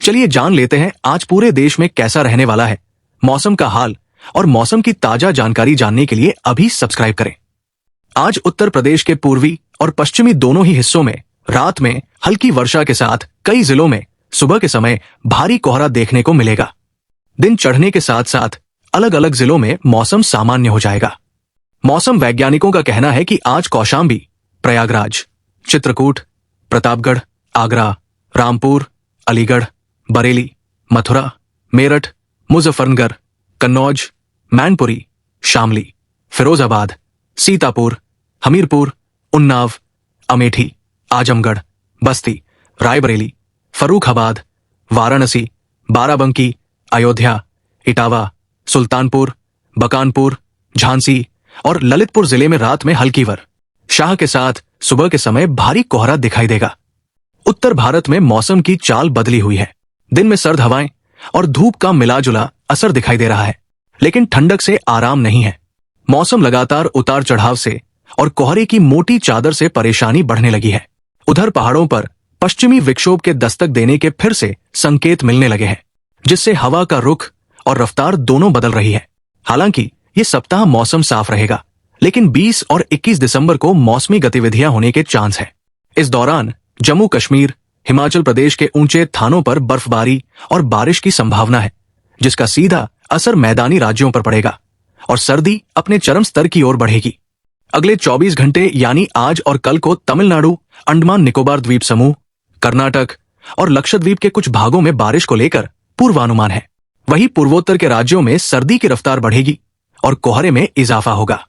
चलिए जान लेते हैं आज पूरे देश में कैसा रहने वाला है मौसम का हाल। और मौसम की ताजा जानकारी जानने के लिए अभी सब्सक्राइब करें। आज उत्तर प्रदेश के पूर्वी और पश्चिमी दोनों ही हिस्सों में रात में हल्की वर्षा के साथ कई जिलों में सुबह के समय भारी कोहरा देखने को मिलेगा। दिन चढ़ने के साथ साथ अलग अलग जिलों में मौसम सामान्य हो जाएगा। मौसम वैज्ञानिकों का कहना है कि आज कौशाम्बी, प्रयागराज, चित्रकूट, प्रतापगढ़, आगरा, रामपुर, अलीगढ़, बरेली, मथुरा, मेरठ, मुजफ्फरनगर, कन्नौज, मैनपुरी, शामली, फिरोजाबाद, सीतापुर, हमीरपुर, उन्नाव, अमेठी, आजमगढ़, बस्ती, रायबरेली, फर्रुखाबाद, वाराणसी, बाराबंकी, अयोध्या, इटावा, सुल्तानपुर, बकानपुर, झांसी और ललितपुर जिले में रात में हल्की वर्षा के साथ सुबह के समय भारी कोहरा दिखाई देगा। उत्तर भारत में मौसम की चाल बदली हुई है। दिन में सर्द हवाएं और धूप का मिलाजुला असर दिखाई दे रहा है, लेकिन ठंडक से आराम नहीं है। मौसम लगातार उतार चढ़ाव से और कोहरे की मोटी चादर से परेशानी बढ़ने लगी है। उधर पहाड़ों पर पश्चिमी विक्षोभ के दस्तक देने के फिर से संकेत मिलने लगे हैं, जिससे हवा का रुख और रफ्तार दोनों बदल रही है। हालांकि ये सप्ताह मौसम साफ रहेगा, लेकिन 20 और 21 दिसंबर को मौसमी गतिविधियां होने के चांस है। इस दौरान जम्मू कश्मीर, हिमाचल प्रदेश के ऊंचे स्थानों पर बर्फबारी और बारिश की संभावना है, जिसका सीधा असर मैदानी राज्यों पर पड़ेगा और सर्दी अपने चरम स्तर की ओर बढ़ेगी। अगले 24 घंटे यानी आज और कल को तमिलनाडु, अंडमान निकोबार द्वीप समूह, कर्नाटक और लक्षद्वीप के कुछ भागों में बारिश को लेकर पूर्वानुमान है। वहीं पूर्वोत्तर के राज्यों में सर्दी की रफ्तार बढ़ेगी और कोहरे में इजाफा होगा।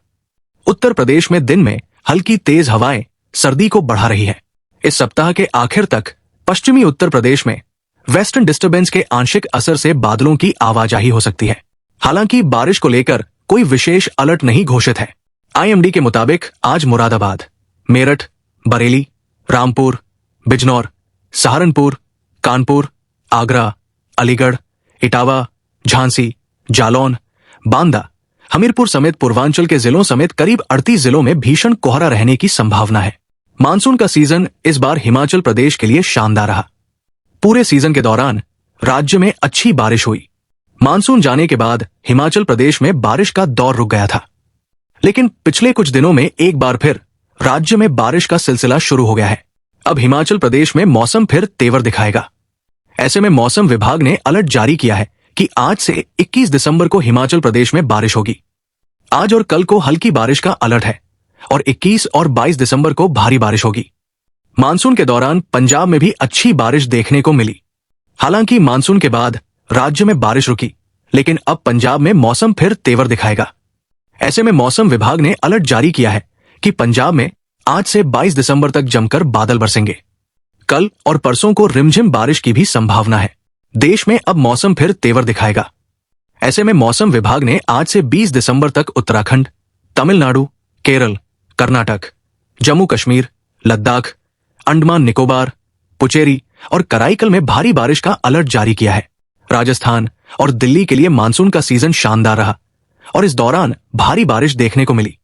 उत्तर प्रदेश में दिन में हल्की तेज हवाएं सर्दी को बढ़ा रही है। इस सप्ताह के आखिर तक पश्चिमी उत्तर प्रदेश में वेस्टर्न डिस्टर्बेंस के आंशिक असर से बादलों की आवाजाही हो सकती है। हालांकि बारिश को लेकर कोई विशेष अलर्ट नहीं घोषित है। आईएमडी के मुताबिक आज मुरादाबाद, मेरठ, बरेली, रामपुर, बिजनौर, सहारनपुर, कानपुर, आगरा, अलीगढ़, इटावा, झांसी, जालौन, बांदा, हमीरपुर समेत पूर्वांचल के जिलों समेत करीब 38 जिलों में भीषण कोहरा रहने की संभावना है। मानसून का सीजन इस बार हिमाचल प्रदेश के लिए शानदार रहा। पूरे सीजन के दौरान राज्य में अच्छी बारिश हुई। मानसून जाने के बाद हिमाचल प्रदेश में बारिश का दौर रुक गया था, लेकिन पिछले कुछ दिनों में एक बार फिर राज्य में बारिश का सिलसिला शुरू हो गया है। अब हिमाचल प्रदेश में मौसम फिर तेवर दिखाएगा। ऐसे में मौसम विभाग ने अलर्ट जारी किया है कि आज से 21 दिसंबर को हिमाचल प्रदेश में बारिश होगी। आज और कल को हल्की बारिश का अलर्ट है और 21 और 22 दिसंबर को भारी बारिश होगी। मानसून के दौरान पंजाब में भी अच्छी बारिश देखने को मिली। हालांकि मानसून के बाद राज्य में बारिश रुकी, लेकिन अब पंजाब में मौसम फिर तेवर दिखाएगा। ऐसे में मौसम विभाग ने अलर्ट जारी किया है कि पंजाब में आज से 22 दिसंबर तक जमकर बादल बरसेंगे। कल और परसों को रिमझिम बारिश की भी संभावना है। देश में अब मौसम फिर तेवर दिखाएगा। ऐसे में मौसम विभाग ने आज से 20 दिसंबर तक उत्तराखंड, तमिलनाडु, केरल, कर्नाटक, जम्मू कश्मीर, लद्दाख, अंडमान निकोबार, पुचेरी और कराईकल में भारी बारिश का अलर्ट जारी किया है। राजस्थान और दिल्ली के लिए मानसून का सीजन शानदार रहा और इस दौरान भारी बारिश देखने को मिली।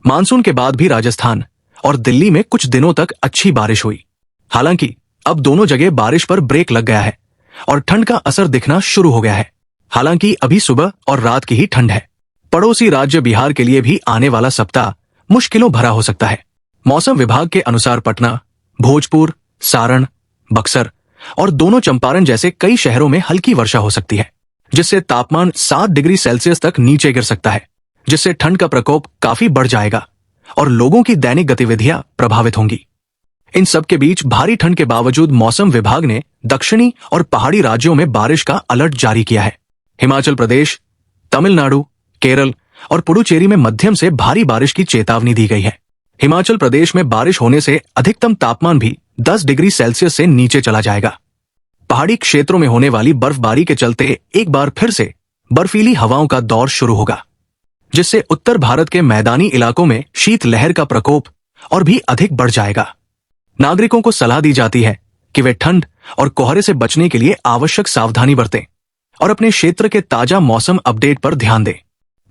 मानसून के बाद भी राजस्थान और दिल्ली में कुछ दिनों तक अच्छी बारिश हुई। हालांकि अब दोनों जगह बारिश पर ब्रेक लग गया है और ठंड का असर दिखना शुरू हो गया है। हालांकि अभी सुबह और रात की ही ठंड है। पड़ोसी राज्य बिहार के लिए भी आने वाला सप्ताह मुश्किलों भरा हो सकता है। मौसम विभाग के अनुसार पटना, भोजपुर, सारण, बक्सर और दोनों चंपारण जैसे कई शहरों में हल्की वर्षा हो सकती है, जिससे तापमान 7 डिग्री सेल्सियस तक नीचे गिर सकता है, जिससे ठंड का प्रकोप काफी बढ़ जाएगा और लोगों की दैनिक गतिविधियां प्रभावित होंगी। इन सब के बीच भारी ठंड के बावजूद मौसम विभाग ने दक्षिणी और पहाड़ी राज्यों में बारिश का अलर्ट जारी किया है। हिमाचल प्रदेश, तमिलनाडु, केरल और पुडुचेरी में मध्यम से भारी बारिश की चेतावनी दी गई है। हिमाचल प्रदेश में बारिश होने से अधिकतम तापमान भी 10 डिग्री सेल्सियस से नीचे चला जाएगा। पहाड़ी क्षेत्रों में होने वाली बर्फबारी के चलते एक बार फिर से बर्फीली हवाओं का दौर शुरू होगा, जिससे उत्तर भारत के मैदानी इलाकों में शीतलहर का प्रकोप और भी अधिक बढ़ जाएगा। नागरिकों को सलाह दी जाती है कि वे ठंड और कोहरे से बचने के लिए आवश्यक सावधानी बरतें और अपने क्षेत्र के ताजा मौसम अपडेट पर ध्यान दें।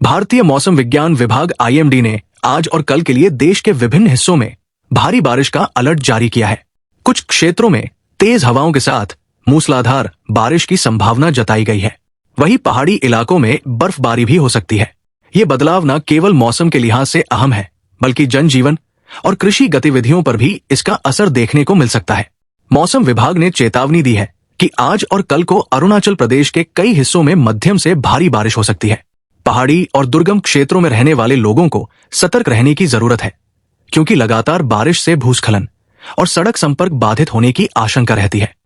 भारतीय मौसम विज्ञान विभाग आईएमडी ने आज और कल के लिए देश के विभिन्न हिस्सों में भारी बारिश का अलर्ट जारी किया है। कुछ क्षेत्रों में तेज हवाओं के साथ मूसलाधार बारिश की संभावना जताई गई है। वहीं पहाड़ी इलाकों में बर्फबारी भी हो सकती है। ये बदलाव न केवल मौसम के लिहाज से अहम है, बल्कि जनजीवन और कृषि गतिविधियों पर भी इसका असर देखने को मिल सकता है। मौसम विभाग ने चेतावनी दी है कि आज और कल को अरुणाचल प्रदेश के कई हिस्सों में मध्यम से भारी बारिश हो सकती है। पहाड़ी और दुर्गम क्षेत्रों में रहने वाले लोगों को सतर्क रहने की जरूरत है, क्योंकि लगातार बारिश से भूस्खलन और सड़क संपर्क बाधित होने की आशंका रहती है।